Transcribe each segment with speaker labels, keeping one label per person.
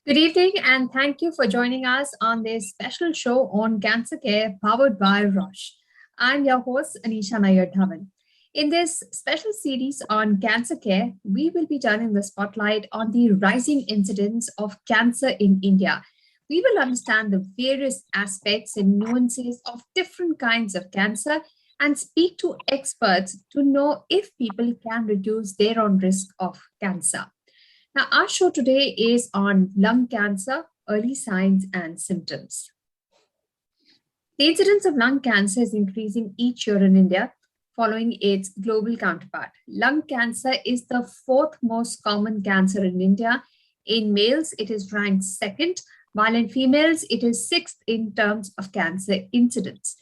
Speaker 1: Good evening, and thank you for joining us on this special show on cancer care powered by Roche. I'm your host, Anisha Nair Dhawan. In this special series on cancer care, we will be turning the spotlight on the rising incidence of cancer in India. We will understand the various aspects and nuances of different kinds of cancer and speak to experts to know if people can reduce their own risk of cancer. Now, our show today is on lung cancer, early signs and symptoms. The incidence of lung cancer is increasing each year in India, following its global counterpart. Lung cancer is the fourth most common cancer in India. In males, it is ranked second, while in females, it is sixth in terms of cancer incidence.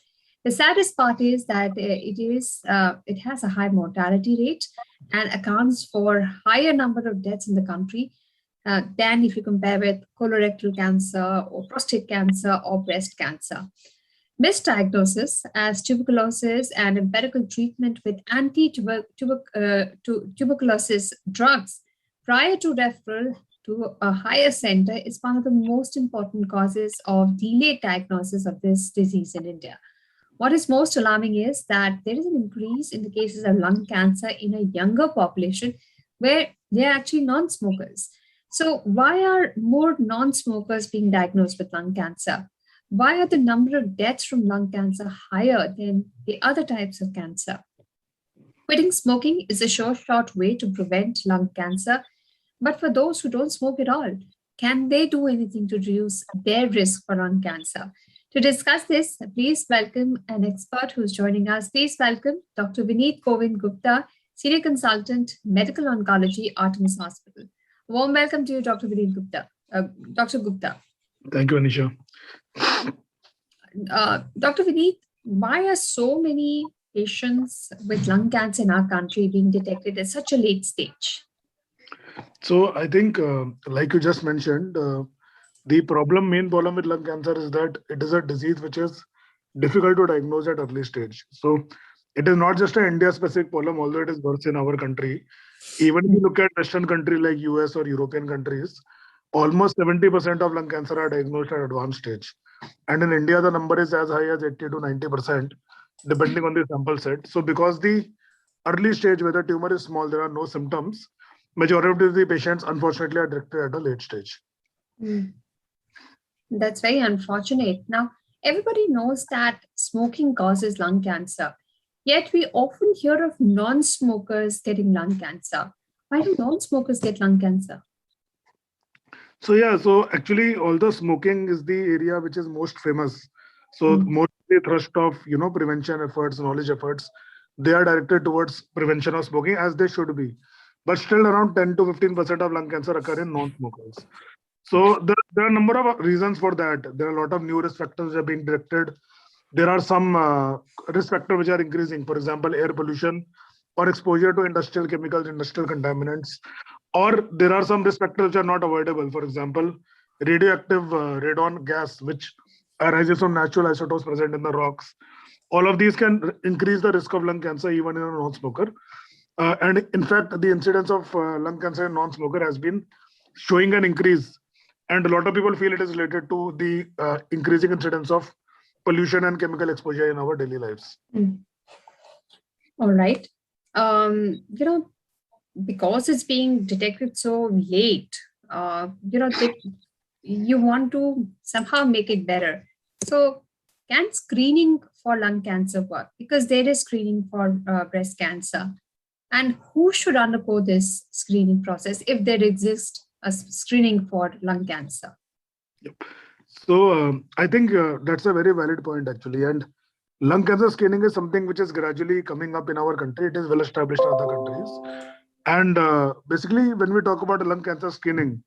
Speaker 1: The saddest part is that it has a high mortality rate and accounts for higher number of deaths in the country than if you compare with colorectal cancer or prostate cancer or breast cancer. Misdiagnosis as tuberculosis and empirical treatment with anti-tuberculosis drugs prior to referral to a higher center is one of the most important causes of delayed diagnosis of this disease in India. What is most alarming is that there is an increase in the cases of lung cancer in a younger population where they are actually non smokers. So, why are more non smokers being diagnosed with lung cancer? Why are the number of deaths from lung cancer higher than the other types of cancer? Quitting smoking is a sure shot way to prevent lung cancer. But for those who don't smoke at all, can they do anything to reduce their risk for lung cancer? To discuss this, please welcome an expert who's joining us. Please welcome Dr. Vineet Gupta, Senior Consultant, Medical Oncology, Artemis Hospital. A warm welcome to you, Dr. Vineet Gupta. Dr. Gupta.
Speaker 2: Thank you, Anisha.
Speaker 1: Dr. Vineet, why are so many patients with lung cancer in our country being detected at such a late stage?
Speaker 2: So I think, like you just mentioned, the main problem with lung cancer is that it is a disease which is difficult to diagnose at early stage. So it is not just an India-specific problem, although it is worse in our country. Even if you look at Western countries like US or European countries, almost 70% of lung cancer are diagnosed at advanced stage. And in India, the number is as high as 80 to 90%, depending on the sample set. So because the early stage where the tumor is small, there are no symptoms, majority of the patients, unfortunately, are directed at a late stage.
Speaker 1: That's very unfortunate. Now, everybody knows that smoking causes lung cancer, yet we often hear of non-smokers getting lung cancer. Why do non-smokers get lung cancer?
Speaker 2: So actually, although smoking is the area which is most famous, so mostly thrust of prevention efforts, knowledge efforts, they are directed towards prevention of smoking as they should be. But still, around 10 to 15% of lung cancer occur in non-smokers. So there are a number of reasons for that. There are a lot of new risk factors that are being directed. There are some risk factors which are increasing. For example, air pollution or exposure to industrial chemicals, industrial contaminants. Or there are some risk factors which are not avoidable. For example, radioactive radon gas, which arises from natural isotopes present in the rocks. All of these can increase the risk of lung cancer even in a non-smoker. And in fact, the incidence of lung cancer in non-smoker has been showing an increase. And a lot of people feel it is related to the increasing incidence of pollution and chemical exposure in our daily lives.
Speaker 1: All right. Because it's being detected so late, you want to somehow make it better. So can screening for lung cancer work? Because there is screening for breast cancer. And who should undergo this screening process if there exists a screening for lung cancer?
Speaker 2: Yep. So I think that's a very valid point actually. And lung cancer screening is something which is gradually coming up in our country. It is well established in other countries. And basically, when we talk about lung cancer screening,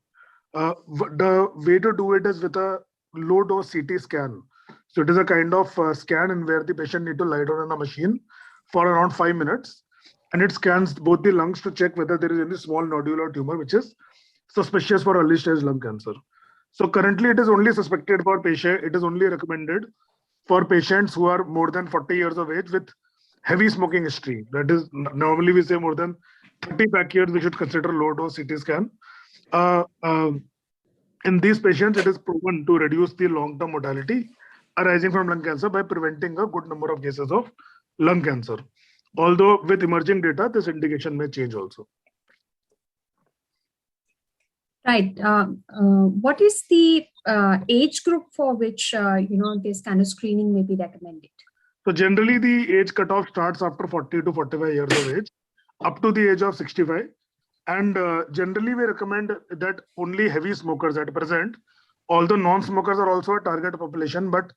Speaker 2: the way to do it is with a low dose CT scan. So it is a kind of scan in where the patient need to lie down on a machine for around 5 minutes. And it scans both the lungs to check whether there is any small nodular tumor which is suspicious for early stage lung cancer. So currently it is only suspected for patient. It is only recommended for patients who are more than 40 years of age with heavy smoking history. That is, normally we say more than 30 pack years, we should consider low dose CT scan. In these patients, it is proven to reduce the long-term mortality arising from lung cancer by preventing a good number of cases of lung cancer. Although with emerging data, this indication may change also.
Speaker 1: Right. What is the age group for which this kind of screening may be recommended?
Speaker 2: So generally, the age cutoff starts after 40 to 45 years of age, up to the age of 65. And generally, we recommend that only heavy smokers at present, although non-smokers are also a target population, but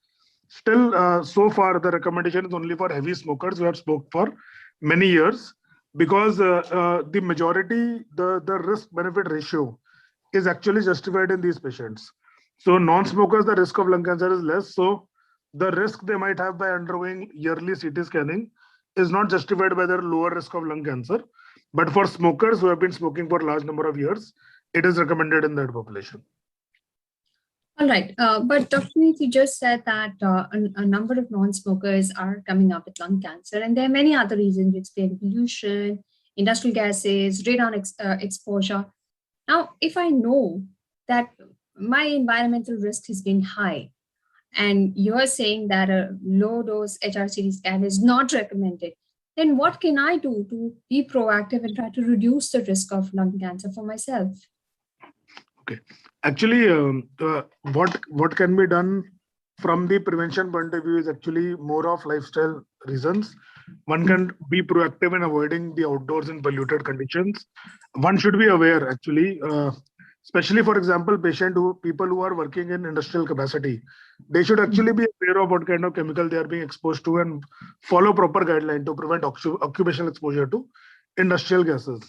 Speaker 2: still, so far, the recommendation is only for heavy smokers who have smoked for many years, because the majority, the risk-benefit ratio is actually justified in these patients. So non-smokers, the risk of lung cancer is less. So the risk they might have by undergoing yearly CT scanning is not justified by their lower risk of lung cancer. But for smokers who have been smoking for a large number of years, it is recommended in that population.
Speaker 1: All right. But Dr. Vineet, you just said that a number of non-smokers are coming up with lung cancer, and there are many other reasons. It's been pollution, industrial gases, exposure. Now, if I know that my environmental risk has been high, and you're saying that a low dose HRCT scan is not recommended, then what can I do to be proactive and try to reduce the risk of lung cancer for myself?
Speaker 2: Okay. Actually, what can be done from the prevention point of view is actually more of lifestyle reasons. One can be proactive in avoiding the outdoors in polluted conditions. One should be aware, actually, especially for example, people who are working in industrial capacity, they should actually be aware of what kind of chemical they are being exposed to and follow proper guideline to prevent occupational exposure to industrial gases.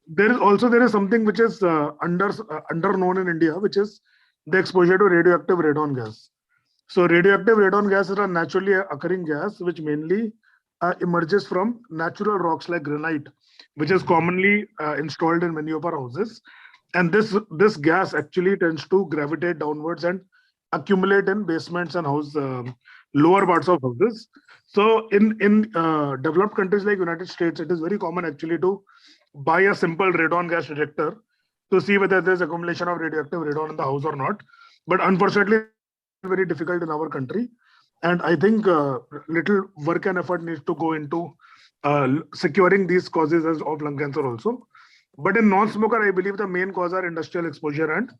Speaker 2: There is something which is under known in India, which is the exposure to radioactive radon gas. So radioactive radon gas is a naturally occurring gas which mainly emerges from natural rocks like granite, which is commonly installed in many of our houses. And this gas actually tends to gravitate downwards and accumulate in basements and lower parts of houses. So in developed countries like United States, it is very common actually to buy a simple radon gas detector to see whether there's accumulation of radioactive radon in the house or not. But unfortunately, very difficult in our country. And I think little work and effort needs to go into securing these causes of lung cancer also. But in non-smoker, I believe the main cause are industrial exposure and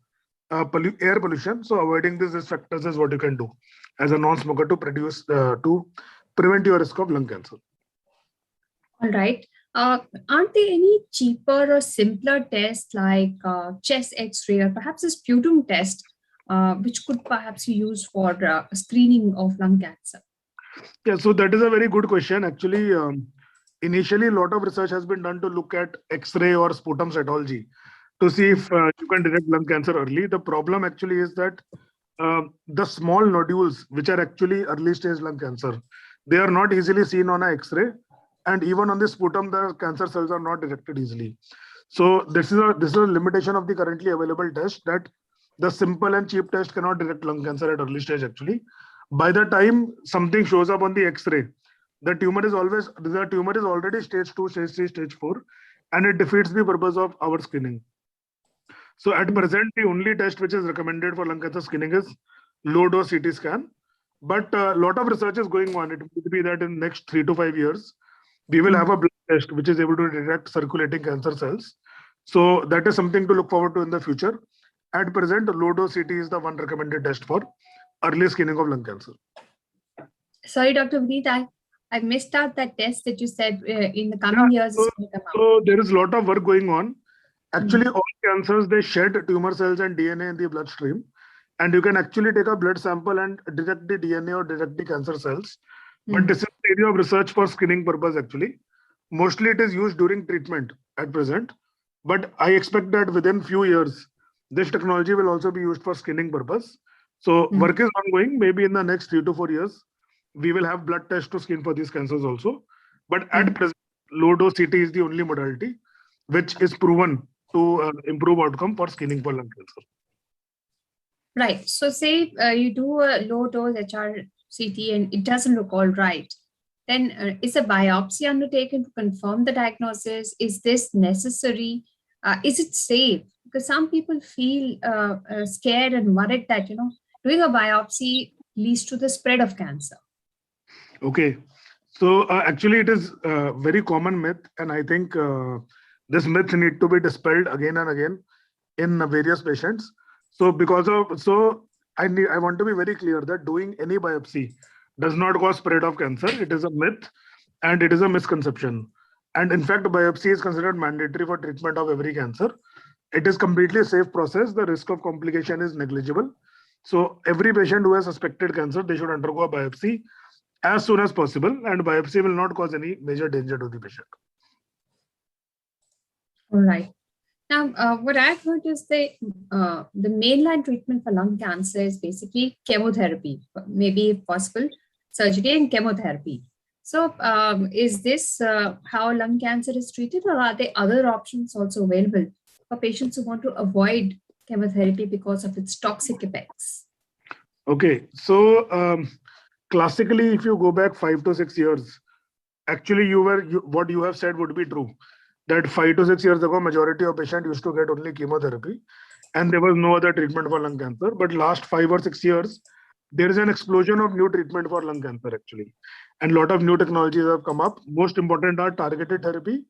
Speaker 2: air pollution. So avoiding these risk factors is what you can do as a non-smoker to prevent your risk of lung cancer.
Speaker 1: All right. Aren't there any cheaper or simpler tests like chest X-ray or perhaps a sputum test, which could perhaps be used for screening of lung cancer?
Speaker 2: Yeah, so that is a very good question. Actually, initially, a lot of research has been done to look at X-ray or sputum cytology to see if you can detect lung cancer early. The problem actually is that the small nodules, which are actually early stage lung cancer, they are not easily seen on an X-ray. And even on the sputum, the cancer cells are not detected easily. So this is a limitation of the currently available test, that the simple and cheap test cannot detect lung cancer at early stage actually. By the time something shows up on the X-ray, the tumor is already stage 2, stage 3, stage 4, and it defeats the purpose of our screening. So at present, the only test which is recommended for lung cancer screening is low dose CT scan. But a lot of research is going on. It could be that in next 3 to 5 years, we will have a blood test which is able to detect circulating cancer cells. So that is something to look forward to in the future. At present, low dose CT is the one recommended test for early screening of lung cancer.
Speaker 1: Sorry, Dr. Vineet, I missed out that test that you said in the coming years.
Speaker 2: So there is a lot of work going on. Actually, all cancers, they shed tumor cells and DNA in the bloodstream. And you can actually take a blood sample and detect the DNA or detect the cancer cells. But this is the area of research for screening purpose actually. Mostly it is used during treatment at present. But I expect that within few years, this technology will also be used for screening purpose. So work is ongoing. Maybe in the next 3 to 4 years, we will have blood tests to screen for these cancers also. But at present, low dose CT is the only modality which is proven to improve outcome for screening for lung cancer.
Speaker 1: Right. So say you do a low dose HRCT and it doesn't look all right. Then is a biopsy undertaken to confirm the diagnosis? Is this necessary? Is it safe Because some people feel scared and worried that, doing a biopsy leads to the spread of cancer.
Speaker 2: Okay. So actually, it is a very common myth, and I think this myth need to be dispelled again and again in various patients. So I want to be very clear that doing any biopsy does not cause spread of cancer. It is a myth and it is a misconception. And in fact, biopsy is considered mandatory for treatment of every cancer. It is completely safe process. The risk of complication is negligible. So every patient who has suspected cancer, they should undergo a biopsy as soon as possible, and biopsy will not cause any major danger to the patient.
Speaker 1: All right. Now, what I've heard is the mainline treatment for lung cancer is basically chemotherapy, maybe if possible, surgery and chemotherapy. So, is this how lung cancer is treated, or are there other options also available for patients who want to avoid chemotherapy because of its toxic effects?
Speaker 2: Okay, so classically, if you go back 5 to 6 years, actually what you have said would be true. That 5 to 6 years ago, majority of patients used to get only chemotherapy, and there was no other treatment for lung cancer. But last 5 or 6 years, there is an explosion of new treatment for lung cancer actually, and a lot of new technologies have come up. Most important are targeted therapy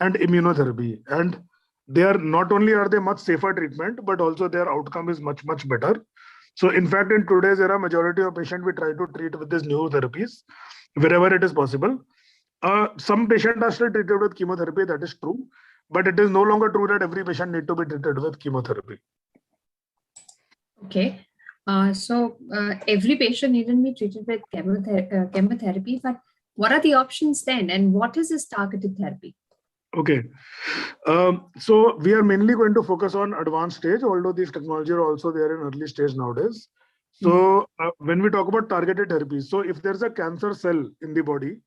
Speaker 2: and immunotherapy, and they are not only are they much safer treatment, but also their outcome is much better. So in fact, in today's era, majority of patients we try to treat with these new therapies wherever it is possible. Some patients are still treated with chemotherapy, that is true, but it is no longer true that every patient need to be treated with chemotherapy.
Speaker 1: Okay. Every patient needn't be treated with chemotherapy, but what are the options then? And what is this targeted therapy?
Speaker 2: Okay. So we are mainly going to focus on advanced stage, although these technologies are also there in early stage nowadays. So when we talk about targeted therapy, so if there's a cancer cell in the body,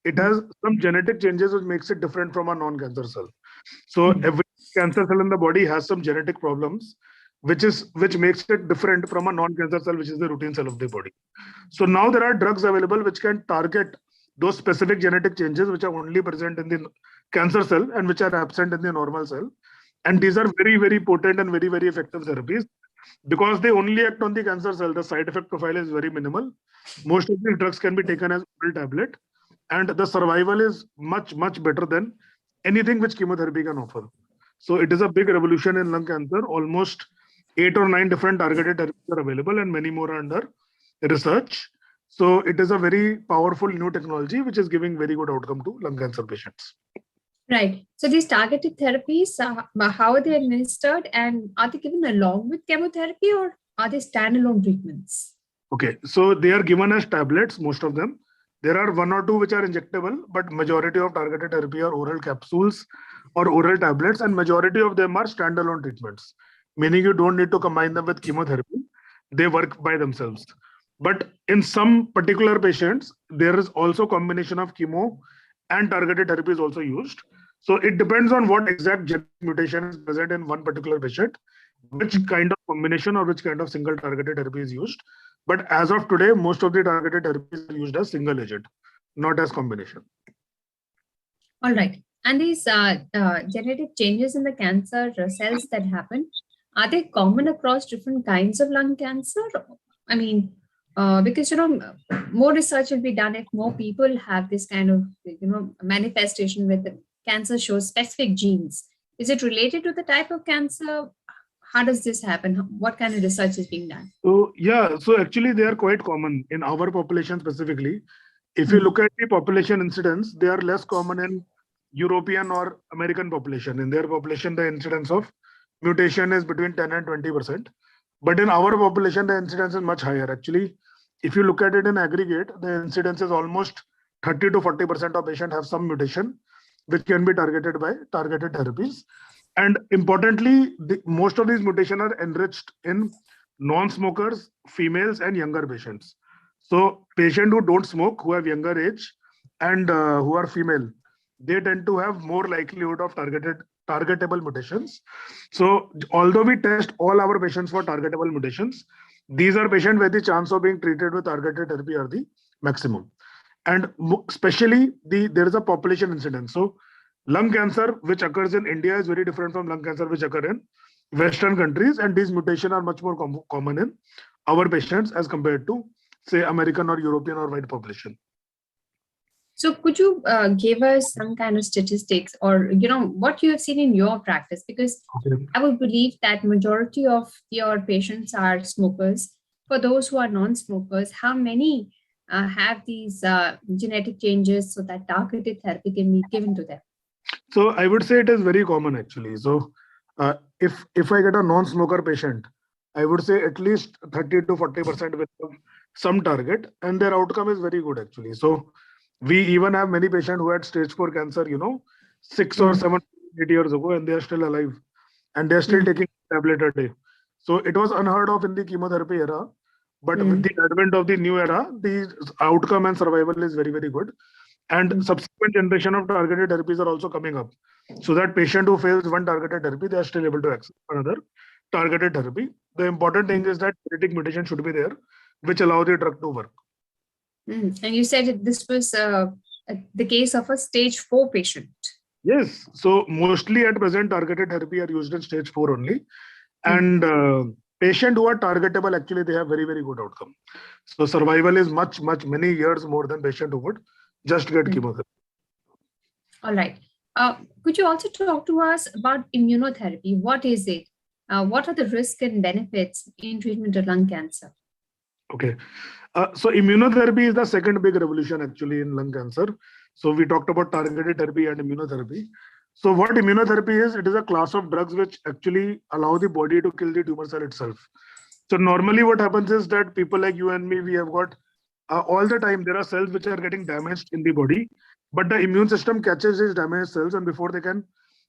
Speaker 2: it has some genetic changes which makes it different from a non-cancer cell. So every cancer cell in the body has some genetic problems, which makes it different from a non-cancer cell, which is the routine cell of the body. So now there are drugs available which can target those specific genetic changes which are only present in the cancer cell and which are absent in the normal cell. And these are very potent and very effective therapies because they only act on the cancer cell. The side effect profile is very minimal. Most of these drugs can be taken as oral tablet, and the survival is much better than anything which chemotherapy can offer. So it is a big revolution in lung cancer. Almost 8 or 9 different targeted therapies are available, and many more are under research. So it is a very powerful new technology which is giving very good outcome to lung cancer patients.
Speaker 1: Right. So these targeted therapies, how are they administered, and are they given along with chemotherapy, or are they standalone treatments?
Speaker 2: Okay, so they are given as tablets, most of them. There are 1 or 2 which are injectable, but majority of targeted therapy are oral capsules or oral tablets, and majority of them are standalone treatments, meaning you don't need to combine them with chemotherapy. They work by themselves. But in some particular patients, there is also combination of chemo and targeted therapy is also used. So it depends on what exact genetic mutation is present in one particular patient, which kind of combination or which kind of single targeted therapy is used. But as of today, most of the targeted therapies are used as single agent, not as combination.
Speaker 1: All right. And these genetic changes in the cancer cells that happen, are they common across different kinds of lung cancer? I mean, because more research will be done if more people have this kind of manifestation with the cancer shows specific genes. Is it related to the type of cancer? How does this happen? What kind of research is being done?
Speaker 2: So yeah, so actually they are quite common in our population specifically. If you look at the population incidence, they are less common in European or American population. In their population, the incidence of mutation is between 10 and 20%. But in our population, the incidence is much higher. Actually, if you look at it in aggregate, the incidence is almost 30 to 40% of patients have some mutation, which can be targeted by targeted therapies. And importantly, most of these mutations are enriched in non-smokers, females, and younger patients. So patients who don't smoke, who have younger age, and who are female, they tend to have more likelihood of targetable mutations. So although we test all our patients for targetable mutations, these are patients where the chance of being treated with targeted therapy are the maximum. And especially there is a population incidence. So lung cancer which occurs in India is very different from lung cancer which occur in Western countries, and these mutations are much more common in our patients as compared to, say, American or European or white population.
Speaker 1: So could you give us some kind of statistics, or what you have seen in your practice? Because
Speaker 2: Okay.
Speaker 1: I would believe that majority of your patients are smokers. For those who are non-smokers, how many have these genetic changes so that targeted therapy can be given to them?
Speaker 2: So I would say it is very common actually. So if I get a non-smoker patient, I would say at least 30 to 40% will have some target, and their outcome is very good actually. So we even have many patients who had stage 4 cancer, 6 or 7, 8 years ago, and they are still alive, and they are still
Speaker 1: Mm,
Speaker 2: taking tablet a day. So it was unheard of in the chemotherapy era, but with
Speaker 1: mm,
Speaker 2: the advent of the new era, the outcome and survival is very, very good. And
Speaker 1: mm,
Speaker 2: subsequent generation of targeted therapies are also coming up, so that patient who fails one targeted therapy, they are still able to access another targeted therapy. The important thing
Speaker 1: mm,
Speaker 2: is that genetic mutation should be there, which allow the drug to work.
Speaker 1: mm. And you said this was the case of a stage 4 patient.
Speaker 2: Yes, so mostly at present targeted therapy are used in stage 4 only,
Speaker 1: Mm,
Speaker 2: and patient who are targetable, actually they have very, very good outcome. So survival is much many years more than patient who would just get
Speaker 1: mm.
Speaker 2: chemotherapy.
Speaker 1: All right. Could you also talk to us about immunotherapy? What is it? What are the risks and benefits in treatment of lung cancer?
Speaker 2: Okay. So immunotherapy is the second big revolution actually in lung cancer. So we talked about targeted therapy and immunotherapy. So what immunotherapy is, it is a class of drugs which actually allow the body to kill the tumor cell itself. So normally what happens is that people like you and me, we have got all the time, there are cells which are getting damaged in the body, but the immune system catches these damaged cells, and before they can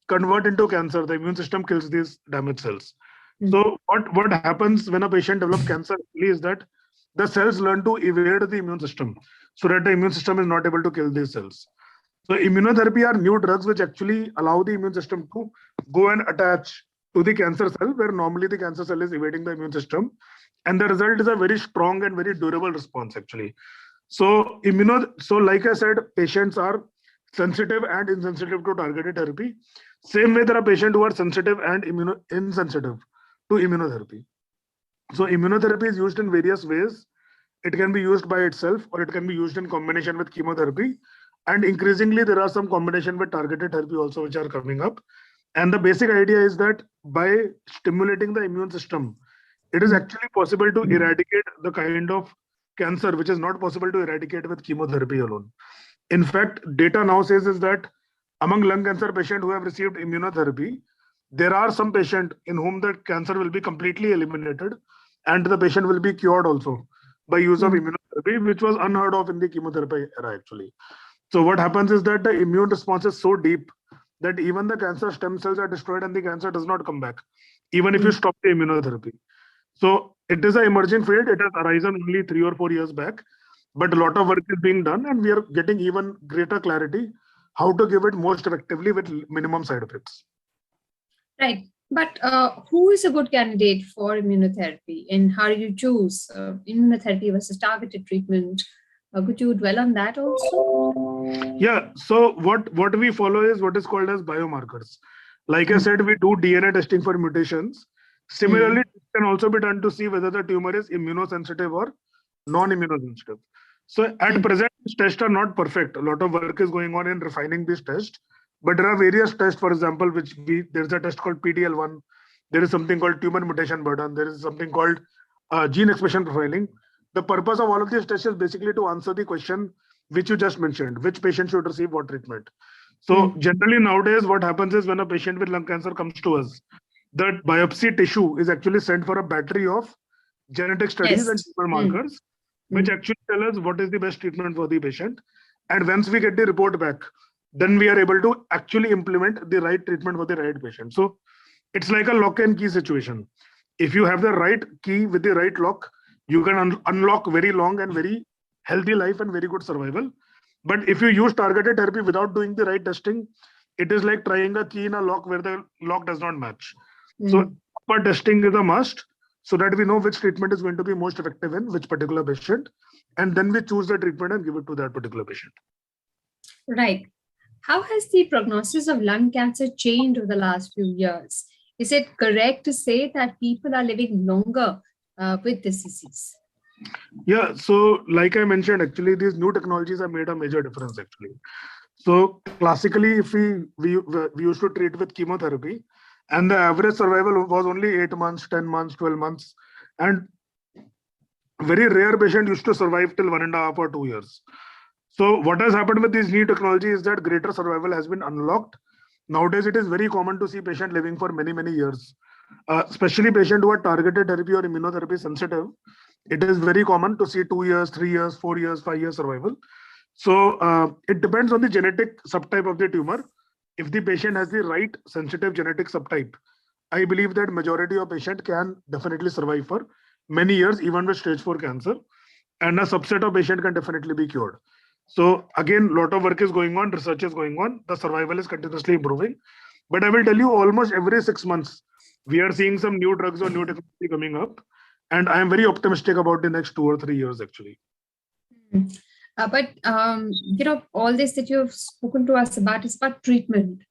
Speaker 2: convert into cancer, the immune system kills these damaged cells.
Speaker 1: Mm,
Speaker 2: So what happens when a patient develops cancer actually is that the cells learn to evade the immune system, so that the immune system is not able to kill these cells. So immunotherapy are new drugs which actually allow the immune system to go and attach to the cancer cell, where normally the cancer cell is evading the immune system, and the result is a very strong and very durable response actually. So like I said, patients are sensitive and insensitive to targeted therapy. Same way there are patients who are sensitive and insensitive to immunotherapy. So immunotherapy is used in various ways. It can be used by itself, or it can be used in combination with chemotherapy. And increasingly, there are some combination with targeted therapy also which are coming up. And the basic idea is that by stimulating the immune system, it is
Speaker 1: mm,
Speaker 2: actually possible to eradicate the kind of cancer which is not possible to eradicate with chemotherapy alone. In fact, data now says is that among lung cancer patients who have received immunotherapy, there are some patients in whom the cancer will be completely eliminated, and the patient will be cured also by use of
Speaker 1: mm,
Speaker 2: immunotherapy, which was unheard of in the chemotherapy era actually. So what happens is that the immune response is so deep that even the cancer stem cells are destroyed and the cancer does not come back, even if you
Speaker 1: mm.
Speaker 2: stop the immunotherapy. So it is an emerging field. It has arisen only 3 or 4 years back, but a lot of work is being done, and we are getting even greater clarity how to give it most effectively with minimum side effects.
Speaker 1: Right. But who is a good candidate for immunotherapy, and how do you choose immunotherapy versus targeted treatment? Could you dwell on that also?
Speaker 2: Yeah. So what we follow is what is called as biomarkers. Like I
Speaker 1: Mm,
Speaker 2: said, we do DNA testing for mutations. Similarly,
Speaker 1: mm,
Speaker 2: it can also be done to see whether the tumor is immunosensitive or non-immunosensitive. So at
Speaker 1: mm,
Speaker 2: present, these tests are not perfect. A lot of work is going on in refining these tests. But there are various tests, for example, there's a test called PDL1. There is something called tumor mutation burden. There is something called gene expression profiling. The purpose of all of these tests is basically to answer the question which you just mentioned, which patient should receive what treatment. So
Speaker 1: mm.
Speaker 2: generally nowadays, what happens is when a patient with lung cancer comes to us, the biopsy tissue is actually sent for a battery of genetic studies and
Speaker 1: Yes.
Speaker 2: tumor
Speaker 1: Mm,
Speaker 2: markers, which
Speaker 1: mm,
Speaker 2: actually tell us what is the best treatment for the patient. And once we get the report back, then we are able to actually implement the right treatment for the right patient. So it's like a lock and key situation. If you have the right key with the right lock, you can unlock very long and very healthy life and very good survival. But if you use targeted therapy without doing the right testing, it is like trying a key in a lock where the lock does not match. So
Speaker 1: mm.
Speaker 2: proper testing is a must, so that we know which treatment is going to be most effective in which particular patient, and then we choose the treatment and give it to that particular patient.
Speaker 1: Right. How has the prognosis of lung cancer changed over the last few years? Is it correct to say that people are living longer with this disease?
Speaker 2: Yeah, so like I mentioned, actually, these new technologies have made a major difference actually. So classically, if we used to treat with chemotherapy, and the average survival was only 8 months, 10 months, 12 months, and very rare patient used to survive till 1.5 or 2 years. So what has happened with this new technology is that greater survival has been unlocked. Nowadays, it is very common to see patient living for many years, especially patient who are targeted therapy or immunotherapy sensitive. It is very common to see 2 years, 3 years, 4 years, 5 years survival. So it depends on the genetic subtype of the tumor. If the patient has the right sensitive genetic subtype, I believe that majority of patient can definitely survive for many years, even with stage 4 cancer, and a subset of patient can definitely be cured. So again, lot of work is going on, research is going on, the survival is continuously improving. But I will tell you, almost every 6 months, we are seeing some new drugs or new technology coming up, and I am very optimistic about the next 2 or 3 years actually.
Speaker 1: Hmm. But all this that you've spoken to us about is about treatment.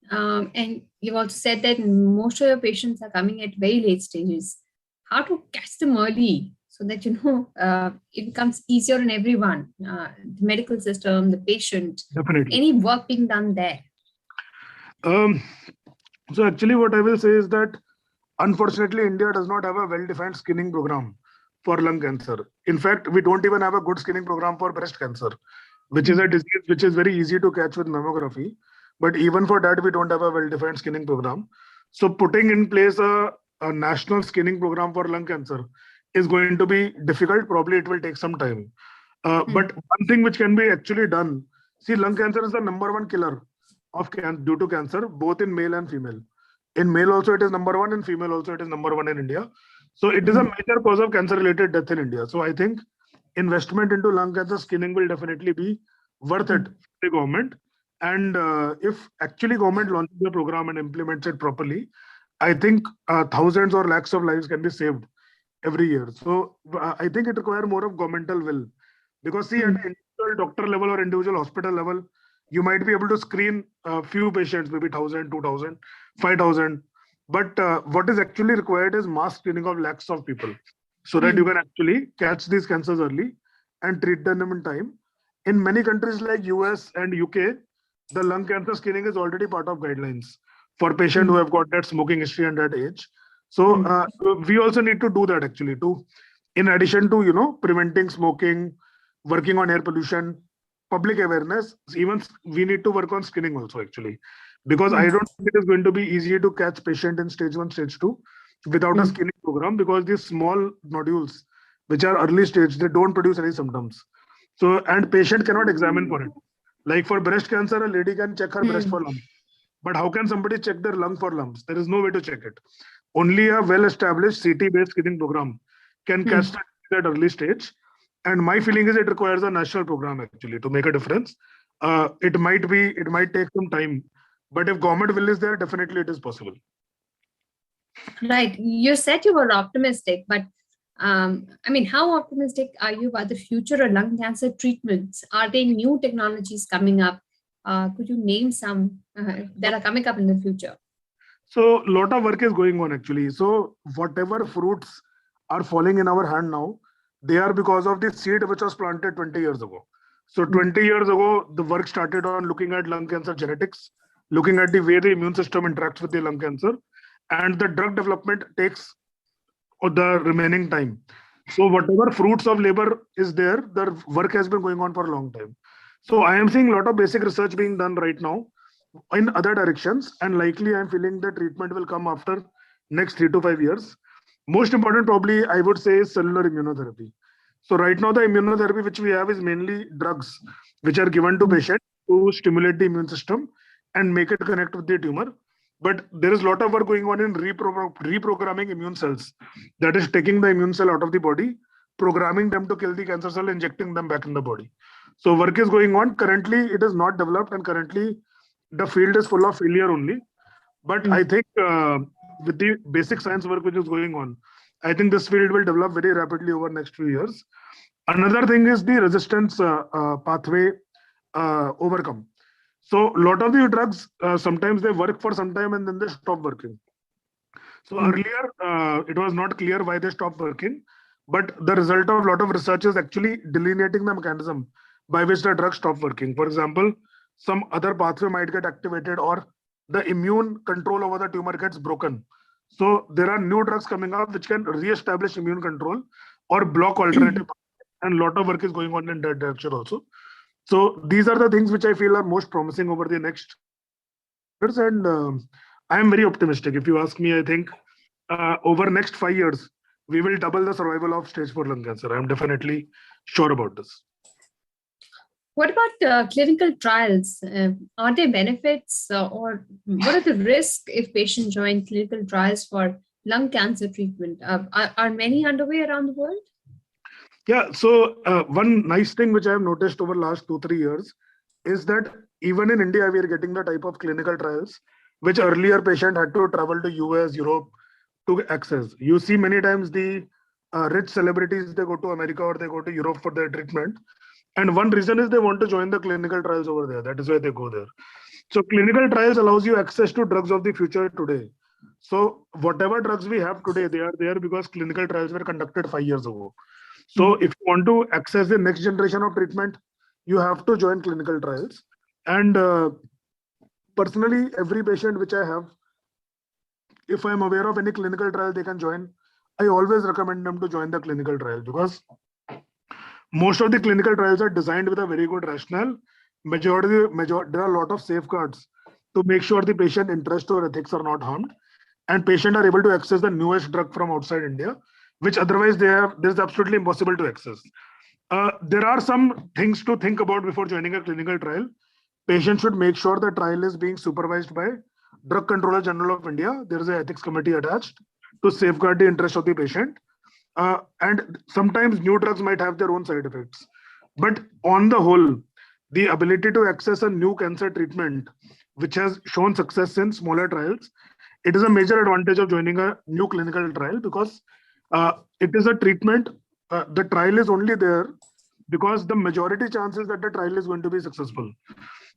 Speaker 1: And you've also said that most of your patients are coming at very late stages. How to catch them early so that it becomes easier on everyone, the medical system, the patient,
Speaker 2: Definitely.
Speaker 1: any work being done there?
Speaker 2: Um, so actually, what I will say is that unfortunately, India does not have a well-defined screening program for lung cancer. In fact, we don't even have a good screening program for breast cancer, which is a disease which is very easy to catch with mammography. But even for that, we don't have a well-defined screening program. So putting in place a national screening program for lung cancer is going to be difficult. Probably it will take some time. But one thing which can be actually done, see, lung cancer is the number one killer of due to cancer, both in male and female. In male also it is number one, in female also it is number one in India. So it is a major cause of cancer-related death in India. So I think investment into lung cancer screening will definitely be worth it for the government. And if actually government launches the program and implements it properly, I think thousands or lakhs of lives can be saved every year. So I think it requires more of governmental will, because see, at an individual doctor level or individual hospital level, you might be able to screen a few patients, maybe 1,000, 2,000, 5,000. But what is actually required is mass screening of lakhs of people, so that you can actually catch these cancers early and treat them in time. In many countries like US and UK, the lung cancer screening is already part of guidelines for patients who have got that smoking history and that age. So we also need to do that actually too. In addition to preventing smoking, working on air pollution, public awareness, even we need to work on screening also actually, because I don't think it is going to be easy to catch patient in stage 1, stage 2 without a screening program, because these small nodules which are early stage, they don't produce any symptoms. So, and patient cannot examine for it. Like for breast cancer, a lady can check her breast for lumps, but how can somebody check their lung for lumps? There is no way to check it. Only a well-established CT-based screening program can catch that at early stage. And my feeling is it requires a national program actually to make a difference. It might take some time, but if government will is there, definitely it is possible.
Speaker 1: Right. You said you were optimistic, but how optimistic are you about the future of lung cancer treatments? Are there new technologies coming up? Could you name some that are coming up in the future?
Speaker 2: So a lot of work is going on actually. So whatever fruits are falling in our hand now, they are because of the seed which was planted 20 years ago. So 20 years ago, the work started on looking at lung cancer genetics, looking at the way the immune system interacts with the lung cancer, and the drug development takes the remaining time. So whatever fruits of labor is there, the work has been going on for a long time. So I am seeing a lot of basic research being done right now in other directions, and likely I'm feeling the treatment will come after next 3 to 5 years. Most important, probably, I would say, is cellular immunotherapy. So right now, the immunotherapy which we have is mainly drugs which are given to patients to stimulate the immune system and make it connect with the tumor. But there is a lot of work going on in reprogramming immune cells. That is taking the immune cell out of the body, programming them to kill the cancer cell, injecting them back in the body. So work is going on. Currently, it is not developed, and currently the field is full of failure only. But I think with the basic science work which is going on, I think this field will develop very rapidly over next few years. Another thing is the resistance pathway overcome. So a lot of the drugs, sometimes they work for some time and then they stop working. So earlier, it was not clear why they stopped working, but the result of a lot of research is actually delineating the mechanism by which the drug stopped working. For example, some other pathway might get activated, or the immune control over the tumor gets broken. So there are new drugs coming up which can re-establish immune control or block alternative pathways, and a lot of work is going on in that direction also. So these are the things which I feel are most promising over the next years, and I am very optimistic. If you ask me, I think over next 5 years we will double the survival of stage 4 lung cancer. I am definitely sure about this.
Speaker 1: What about clinical trials? Are there benefits or what are the risks if patients join clinical trials for lung cancer treatment? Are many underway around the world?
Speaker 2: Yeah, so one nice thing which I have noticed over last 2-3 years is that even in India we are getting the type of clinical trials which earlier patient had to travel to US, Europe to access. You see many times the rich celebrities, they go to America or they go to Europe for their treatment. And one reason is they want to join the clinical trials over there. That is why they go there. So clinical trials allows you access to drugs of the future today. So whatever drugs we have today, they are there because clinical trials were conducted 5 years ago. So if you want to access the next generation of treatment, you have to join clinical trials. And personally, every patient which I have, if I'm aware of any clinical trial they can join, I always recommend them to join the clinical trial, because most of the clinical trials are designed with a very good rationale. There are a lot of safeguards to make sure the patient interest or ethics are not harmed, and patient are able to access the newest drug from outside India, which otherwise this is absolutely impossible to access. There are some things to think about before joining a clinical trial. Patient should make sure the trial is being supervised by Drug Controller General of India. There is an ethics committee attached to safeguard the interest of the patient. And sometimes new drugs might have their own side effects. But on the whole, the ability to access a new cancer treatment, which has shown success in smaller trials, it is a major advantage of joining a new clinical trial, because it is a treatment. The trial is only there because the majority chances that the trial is going to be successful.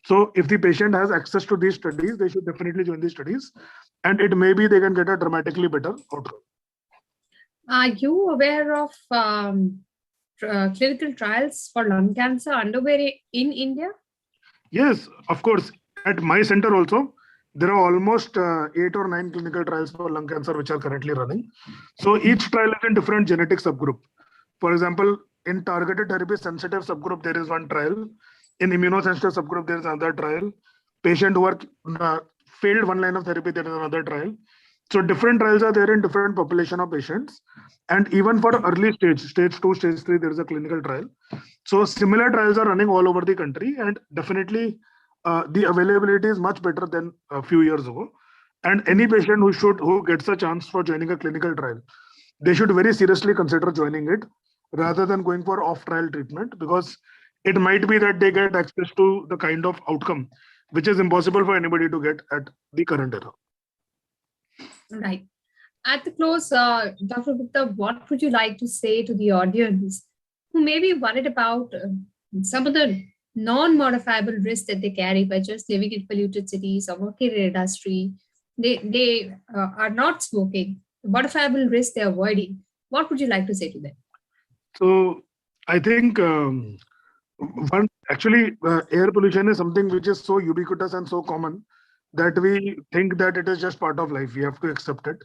Speaker 2: So if the patient has access to these studies, they should definitely join these studies, and it may be they can get a dramatically better outcome.
Speaker 1: Are you aware of clinical trials for lung cancer underway in India?
Speaker 2: Yes, of course. At my center also, there are almost 8 or 9 clinical trials for lung cancer which are currently running. So each trial is in different genetic subgroup. For example, in targeted therapy sensitive subgroup, there is one trial. In immunosensitive subgroup, there is another trial. Patient who are failed one line of therapy, there is another trial. So different trials are there in different population of patients. And even for early stage 2, stage 3, there is a clinical trial. So similar trials are running all over the country, and definitely the availability is much better than a few years ago. And any patient who gets a chance for joining a clinical trial, they should very seriously consider joining it rather than going for off-trial treatment, because it might be that they get access to the kind of outcome which is impossible for anybody to get at the current era.
Speaker 1: Right. At the close, Dr. Gupta, what would you like to say to the audience who may be worried about some of the non-modifiable risks that they carry by just living in polluted cities or working in industry? They are not smoking. The modifiable risks they're avoiding. What would you like to say to them?
Speaker 2: So I think air pollution is something which is so ubiquitous and so common that we think that it is just part of life. We have to accept it.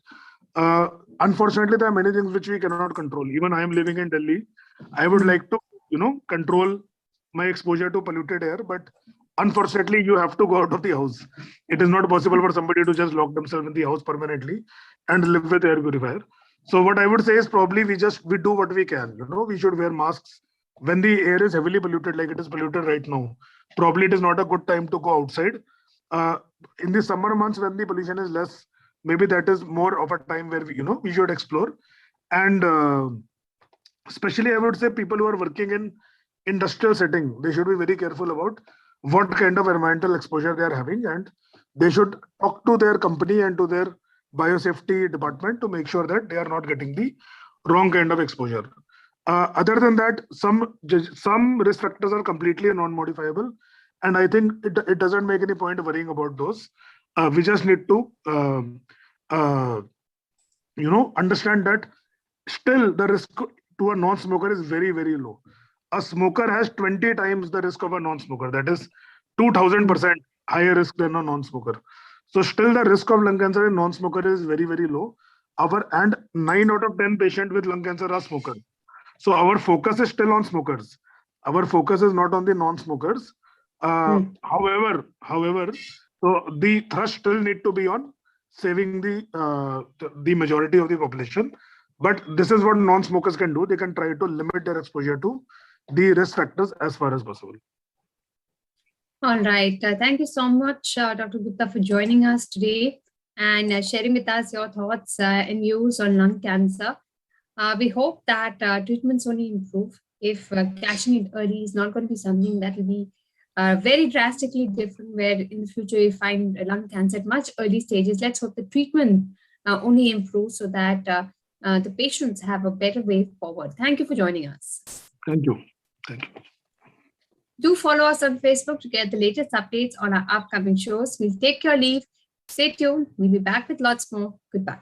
Speaker 2: Unfortunately, there are many things which we cannot control. Even I am living in Delhi. I would like to, control my exposure to polluted air, but unfortunately, you have to go out of the house. It is not possible for somebody to just lock themselves in the house permanently and live with air purifier. So what I would say is probably we do what we can. We should wear masks when the air is heavily polluted, like it is polluted right now. Probably it is not a good time to go outside. Uh, in the summer months when the pollution is less, maybe that is more of a time where we should explore. And especially I would say people who are working in industrial setting, they should be very careful about what kind of environmental exposure they are having, and they should talk to their company and to their biosafety department to make sure that they are not getting the wrong kind of exposure. Other than that, some risk factors are completely non-modifiable, and I think it doesn't make any point worrying about those. We just need to understand that still the risk to a non-smoker is very, very low. A smoker has 20 times the risk of a non-smoker. That is 2000% higher risk than a non-smoker. So still the risk of lung cancer in non-smoker is very, very low. And 9 out of 10 patients with lung cancer are smokers. So our focus is still on smokers. Our focus is not on the non-smokers. However, so the thrust still need to be on saving the majority of the population. But this is what non-smokers can do. They can try to limit their exposure to the risk factors as far as possible.
Speaker 1: All right. Thank you so much, Dr. Gupta, for joining us today and sharing with us your thoughts and views on lung cancer. We hope that treatments only improve if catching it early is not going to be something that will be very drastically different, where in the future you find lung cancer at much early stages. Let's hope the treatment only improves so that the patients have a better way forward. Thank you for joining us.
Speaker 2: Thank you. Thank you.
Speaker 1: Do follow us on Facebook to get the latest updates on our upcoming shows. We'll take your leave. Stay tuned. We'll be back with lots more. Goodbye.